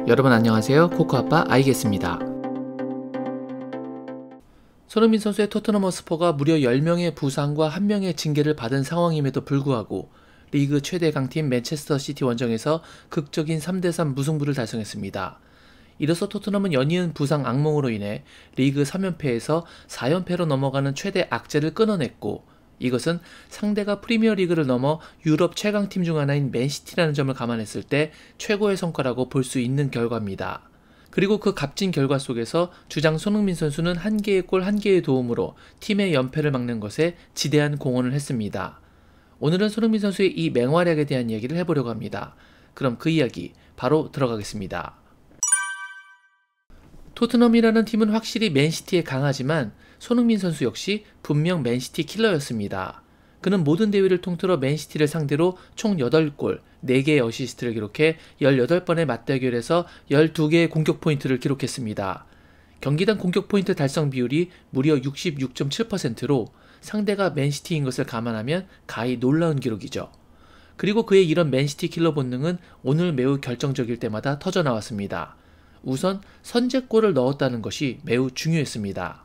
여러분 안녕하세요. 코코아빠 아이겠습니다. 손흥민 선수의 토트넘 허스퍼가 무려 10명의 부상과 1명의 징계를 받은 상황임에도 불구하고 리그 최대 강팀 맨체스터 시티 원정에서 극적인 3대3 무승부를 달성했습니다. 이로써 토트넘은 연이은 부상 악몽으로 인해 리그 3연패에서 4연패로 넘어가는 최대 악재를 끊어냈고, 이것은 상대가 프리미어리그를 넘어 유럽 최강팀 중 하나인 맨시티라는 점을 감안했을 때 최고의 성과라고 볼 수 있는 결과입니다. 그리고 그 값진 결과 속에서 주장 손흥민 선수는 1개의 골 1개의 도움으로 팀의 연패를 막는 것에 지대한 공헌을 했습니다. 오늘은 손흥민 선수의 이 맹활약에 대한 이야기를 해보려고 합니다. 그럼 그 이야기 바로 들어가겠습니다. 토트넘이라는 팀은 확실히 맨시티에 강하지만 손흥민 선수 역시 분명 맨시티 킬러였습니다. 그는 모든 대회를 통틀어 맨시티를 상대로 총 8골, 4개의 어시스트를 기록해 18번의 맞대결에서 12개의 공격 포인트를 기록했습니다. 경기당 공격 포인트 달성 비율이 무려 66.7%로 상대가 맨시티인 것을 감안하면 가히 놀라운 기록이죠. 그리고 그의 이런 맨시티 킬러 본능은 오늘 매우 결정적일 때마다 터져나왔습니다. 우선 선제골을 넣었다는 것이 매우 중요했습니다.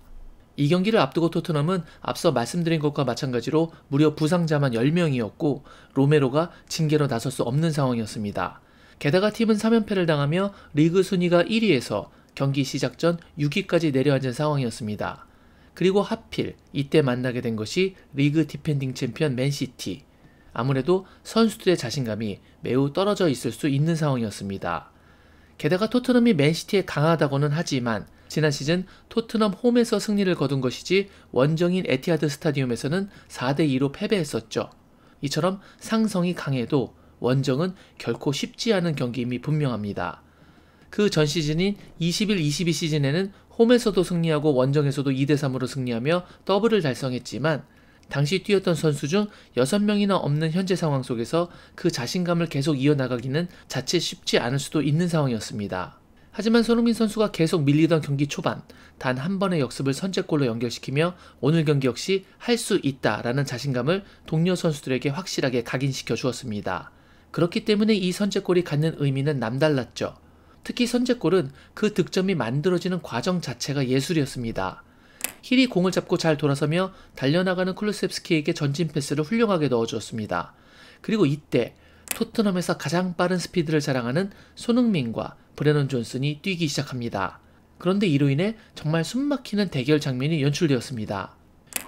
이 경기를 앞두고 토트넘은 앞서 말씀드린 것과 마찬가지로 무려 부상자만 10명이었고 로메로가 징계로 나설 수 없는 상황이었습니다. 게다가 팀은 3연패를 당하며 리그 순위가 1위에서 경기 시작 전 6위까지 내려앉은 상황이었습니다. 그리고 하필 이때 만나게 된 것이 리그 디펜딩 챔피언 맨시티. 아무래도 선수들의 자신감이 매우 떨어져 있을 수 있는 상황이었습니다. 게다가 토트넘이 맨시티에 강하다고는 하지만 지난 시즌 토트넘 홈에서 승리를 거둔 것이지 원정인 에티하드 스타디움에서는 4대2로 패배했었죠. 이처럼 상성이 강해도 원정은 결코 쉽지 않은 경기임이 분명합니다. 그 전 시즌인 21-22 시즌에는 홈에서도 승리하고 원정에서도 2대3으로 승리하며 더블을 달성했지만 당시 뛰었던 선수 중 6명이나 없는 현재 상황 속에서 그 자신감을 계속 이어나가기는 자칫 쉽지 않을 수도 있는 상황이었습니다. 하지만 손흥민 선수가 계속 밀리던 경기 초반 단 한 번의 역습을 선제골로 연결시키며 오늘 경기 역시 할 수 있다라는 자신감을 동료 선수들에게 확실하게 각인시켜 주었습니다. 그렇기 때문에 이 선제골이 갖는 의미는 남달랐죠. 특히 선제골은 그 득점이 만들어지는 과정 자체가 예술이었습니다. 힐이 공을 잡고 잘 돌아서며 달려나가는 쿨루셉스키에게 전진 패스를 훌륭하게 넣어주었습니다. 그리고 이때 토트넘에서 가장 빠른 스피드를 자랑하는 손흥민과 브레넌 존슨이 뛰기 시작합니다. 그런데 이로 인해 정말 숨막히는 대결 장면이 연출되었습니다.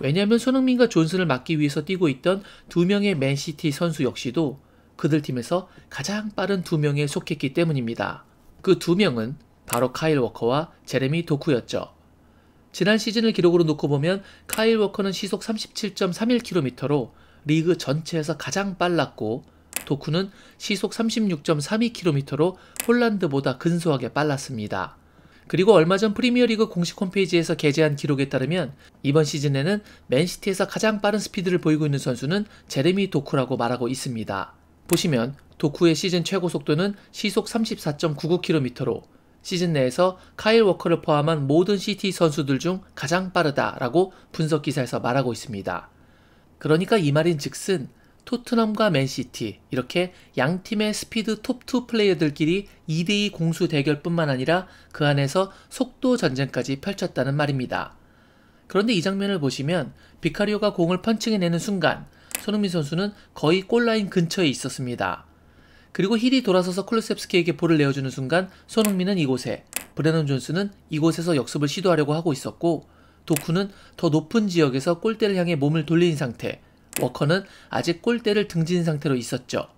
왜냐하면 손흥민과 존슨을 막기 위해서 뛰고 있던 2명의 맨시티 선수 역시도 그들 팀에서 가장 빠른 2명에 속했기 때문입니다. 그 2명은 바로 카일 워커와 제레미 도쿠였죠. 지난 시즌을 기록으로 놓고 보면 카일 워커는 시속 37.31km로 리그 전체에서 가장 빨랐고 도쿠는 시속 36.32km로 홀란드보다 근소하게 빨랐습니다. 그리고 얼마 전 프리미어리그 공식 홈페이지에서 게재한 기록에 따르면 이번 시즌에는 맨시티에서 가장 빠른 스피드를 보이고 있는 선수는 제레미 도쿠라고 말하고 있습니다. 보시면 도쿠의 시즌 최고 속도는 시속 34.99km로 시즌 내에서 카일 워커를 포함한 모든 시티 선수들 중 가장 빠르다라고 분석 기사에서 말하고 있습니다. 그러니까 이 말인 즉슨 토트넘과 맨시티 이렇게 양팀의 스피드 톱2 플레이어들끼리 2대2 공수 대결뿐만 아니라 그 안에서 속도 전쟁까지 펼쳤다는 말입니다. 그런데 이 장면을 보시면 비카리오가 공을 펀칭해내는 순간 손흥민 선수는 거의 골라인 근처에 있었습니다. 그리고 힐이 돌아서서 쿨루셉스키에게 볼을 내어주는 순간 손흥민은 이곳에, 브레넌 존슨은 이곳에서 역습을 시도하려고 하고 있었고 도쿠는 더 높은 지역에서 골대를 향해 몸을 돌린 상태, 워커는 아직 골대를 등진 상태로 있었죠.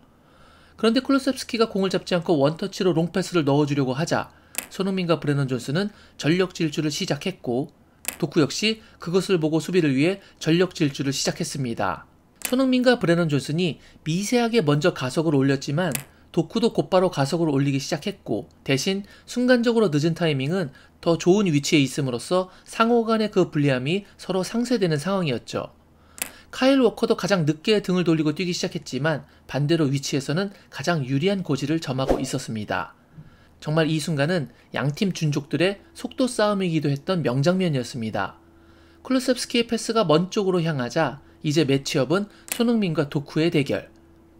그런데 쿨루셉스키가 공을 잡지 않고 원터치로 롱패스를 넣어주려고 하자 손흥민과 브레넌 존슨은 전력 질주를 시작했고 도쿠 역시 그것을 보고 수비를 위해 전력 질주를 시작했습니다. 손흥민과 브레넌 존슨이 미세하게 먼저 가속을 올렸지만 도쿠도 곧바로 가속을 올리기 시작했고 대신 순간적으로 늦은 타이밍은 더 좋은 위치에 있음으로써 상호 간의 그 불리함이 서로 상쇄되는 상황이었죠. 카일 워커도 가장 늦게 등을 돌리고 뛰기 시작했지만 반대로 위치에서는 가장 유리한 고지를 점하고 있었습니다. 정말 이 순간은 양팀 준족들의 속도 싸움이기도 했던 명장면이었습니다. 쿨루셉스키의 패스가 먼 쪽으로 향하자 이제 매치업은 손흥민과 도쿠의 대결,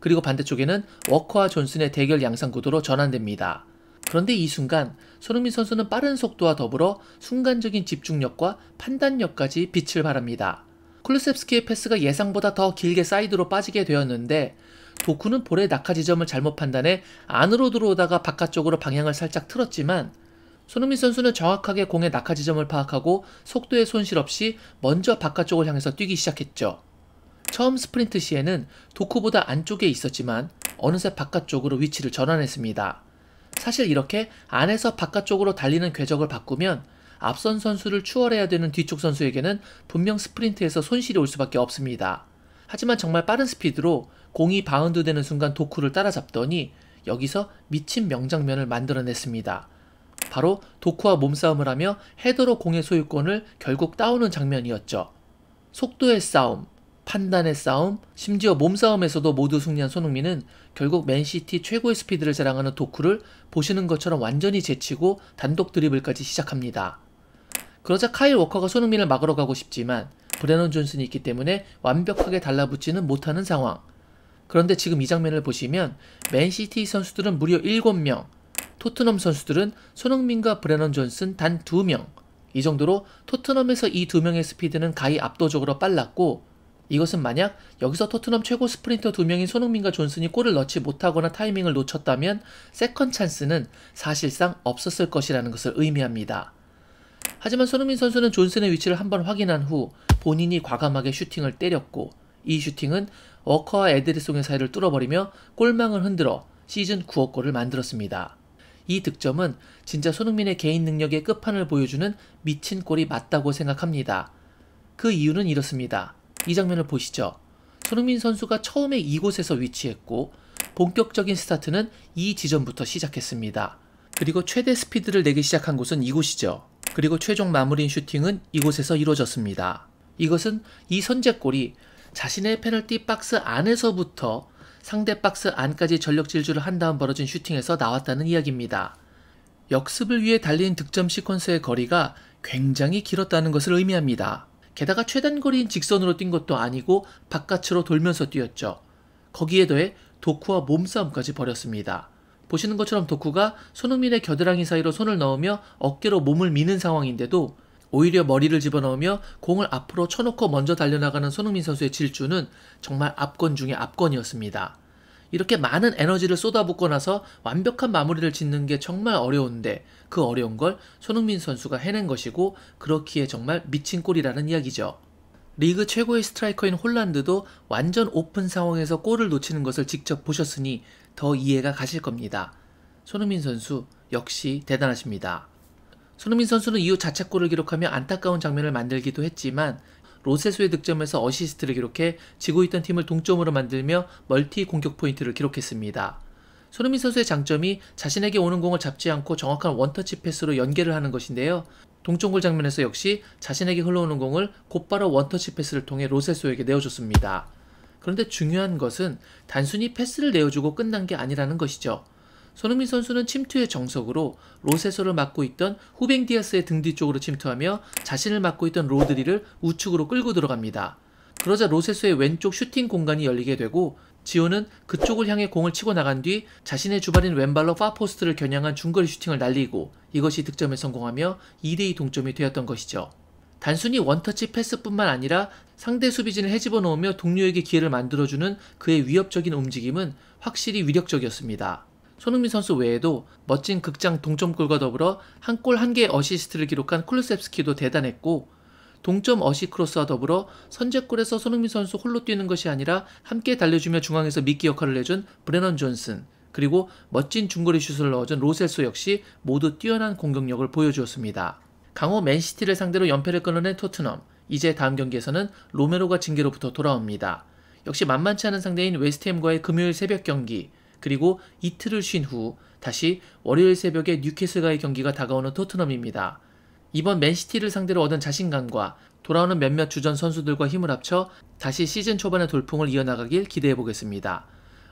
그리고 반대쪽에는 워커와 존슨의 대결 양상 구도로 전환됩니다. 그런데 이 순간 손흥민 선수는 빠른 속도와 더불어 순간적인 집중력과 판단력까지 빛을 발합니다. 쿨루셉스키의 패스가 예상보다 더 길게 사이드로 빠지게 되었는데 도쿠는 볼의 낙하 지점을 잘못 판단해 안으로 들어오다가 바깥쪽으로 방향을 살짝 틀었지만 손흥민 선수는 정확하게 공의 낙하 지점을 파악하고 속도의 손실 없이 먼저 바깥쪽을 향해서 뛰기 시작했죠. 처음 스프린트 시에는 도쿠보다 안쪽에 있었지만 어느새 바깥쪽으로 위치를 전환했습니다. 사실 이렇게 안에서 바깥쪽으로 달리는 궤적을 바꾸면 앞선 선수를 추월해야 되는 뒤쪽 선수에게는 분명 스프린트에서 손실이 올 수밖에 없습니다. 하지만 정말 빠른 스피드로 공이 바운드 되는 순간 도쿠를 따라잡더니 여기서 미친 명장면을 만들어냈습니다. 바로 도쿠와 몸싸움을 하며 헤더로 공의 소유권을 결국 따오는 장면이었죠. 속도의 싸움, 판단의 싸움, 심지어 몸싸움에서도 모두 승리한 손흥민은 결국 맨시티 최고의 스피드를 자랑하는 도쿠를 보시는 것처럼 완전히 제치고 단독 드리블까지 시작합니다. 그러자 카일 워커가 손흥민을 막으러 가고 싶지만 브레넌 존슨이 있기 때문에 완벽하게 달라붙지는 못하는 상황. 그런데 지금 이 장면을 보시면 맨시티 선수들은 무려 7명, 토트넘 선수들은 손흥민과 브레넌 존슨 단 2명. 이 정도로 토트넘에서 이 2명의 스피드는 가히 압도적으로 빨랐고 이것은 만약 여기서 토트넘 최고 스프린터 2명인 손흥민과 존슨이 골을 넣지 못하거나 타이밍을 놓쳤다면 세컨 찬스는 사실상 없었을 것이라는 것을 의미합니다. 하지만 손흥민 선수는 존슨의 위치를 한번 확인한 후 본인이 과감하게 슈팅을 때렸고 이 슈팅은 워커와 에드리송의 사이를 뚫어버리며 골망을 흔들어 시즌 9호 골을 만들었습니다. 이 득점은 진짜 손흥민의 개인 능력의 끝판을 보여주는 미친 골이 맞다고 생각합니다. 그 이유는 이렇습니다. 이 장면을 보시죠. 손흥민 선수가 처음에 이곳에서 위치했고 본격적인 스타트는 이 지점부터 시작했습니다. 그리고 최대 스피드를 내기 시작한 곳은 이곳이죠. 그리고 최종 마무리인 슈팅은 이곳에서 이루어졌습니다. 이것은 이 선제골이 자신의 페널티 박스 안에서부터 상대 박스 안까지 전력 질주를 한 다음 벌어진 슈팅에서 나왔다는 이야기입니다. 역습을 위해 달린 득점 시퀀스의 거리가 굉장히 길었다는 것을 의미합니다. 게다가 최단거리인 직선으로 뛴 것도 아니고 바깥으로 돌면서 뛰었죠. 거기에 더해 도쿠와 몸싸움까지 벌였습니다. 보시는 것처럼 도쿠가 손흥민의 겨드랑이 사이로 손을 넣으며 어깨로 몸을 미는 상황인데도 오히려 머리를 집어넣으며 공을 앞으로 쳐놓고 먼저 달려나가는 손흥민 선수의 질주는 정말 압권 중의 압권이었습니다. 이렇게 많은 에너지를 쏟아붓고 나서 완벽한 마무리를 짓는 게 정말 어려운데 그 어려운 걸 손흥민 선수가 해낸 것이고 그렇기에 정말 미친 골이라는 이야기죠. 리그 최고의 스트라이커인 홀란드도 완전 오픈 상황에서 골을 놓치는 것을 직접 보셨으니 더 이해가 가실 겁니다. 손흥민 선수 역시 대단하십니다. 손흥민 선수는 이후 자책골을 기록하며 안타까운 장면을 만들기도 했지만 로세소의 득점에서 어시스트를 기록해 지고 있던 팀을 동점으로 만들며 멀티 공격 포인트를 기록했습니다. 손흥민 선수의 장점이 자신에게 오는 공을 잡지 않고 정확한 원터치 패스로 연계를 하는 것인데요. 동점골 장면에서 역시 자신에게 흘러오는 공을 곧바로 원터치 패스를 통해 로세소에게 내어줬습니다. 그런데 중요한 것은 단순히 패스를 내어주고 끝난 게 아니라는 것이죠. 손흥민 선수는 침투의 정석으로 로세소를 맡고 있던 후뱅 디아스의 등 뒤쪽으로 침투하며 자신을 맡고 있던 로드리를 우측으로 끌고 들어갑니다. 그러자 로세소의 왼쪽 슈팅 공간이 열리게 되고 지오는 그쪽을 향해 공을 치고 나간 뒤 자신의 주발인 왼발로 파포스트를 겨냥한 중거리 슈팅을 날리고 이것이 득점에 성공하며 2대2 동점이 되었던 것이죠. 단순히 원터치 패스뿐만 아니라 상대 수비진을 헤집어 놓으며 동료에게 기회를 만들어주는 그의 위협적인 움직임은 확실히 위력적이었습니다. 손흥민 선수 외에도 멋진 극장 동점골과 더불어 한 골 한 개의 어시스트를 기록한 쿨루셉스키도 대단했고 동점 어시 크로스와 더불어 선제골에서 손흥민 선수 홀로 뛰는 것이 아니라 함께 달려주며 중앙에서 미끼 역할을 해준 브레넌 존슨 그리고 멋진 중거리 슛을 넣어준 로셀소 역시 모두 뛰어난 공격력을 보여주었습니다. 강호 맨시티를 상대로 연패를 끊어낸 토트넘, 이제 다음 경기에서는 로메로가 징계로부터 돌아옵니다. 역시 만만치 않은 상대인 웨스트햄과의 금요일 새벽 경기 그리고 이틀을 쉰 후 다시 월요일 새벽에 뉴캐슬과의 경기가 다가오는 토트넘입니다. 이번 맨시티를 상대로 얻은 자신감과 돌아오는 몇몇 주전 선수들과 힘을 합쳐 다시 시즌 초반의 돌풍을 이어나가길 기대해보겠습니다.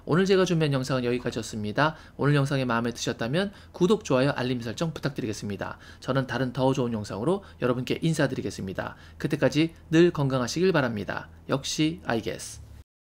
오늘 제가 준비한 영상은 여기까지였습니다. 오늘 영상이 마음에 드셨다면 구독, 좋아요, 알림 설정 부탁드리겠습니다. 저는 다른 더 좋은 영상으로 여러분께 인사드리겠습니다. 그때까지 늘 건강하시길 바랍니다. 역시 I guess.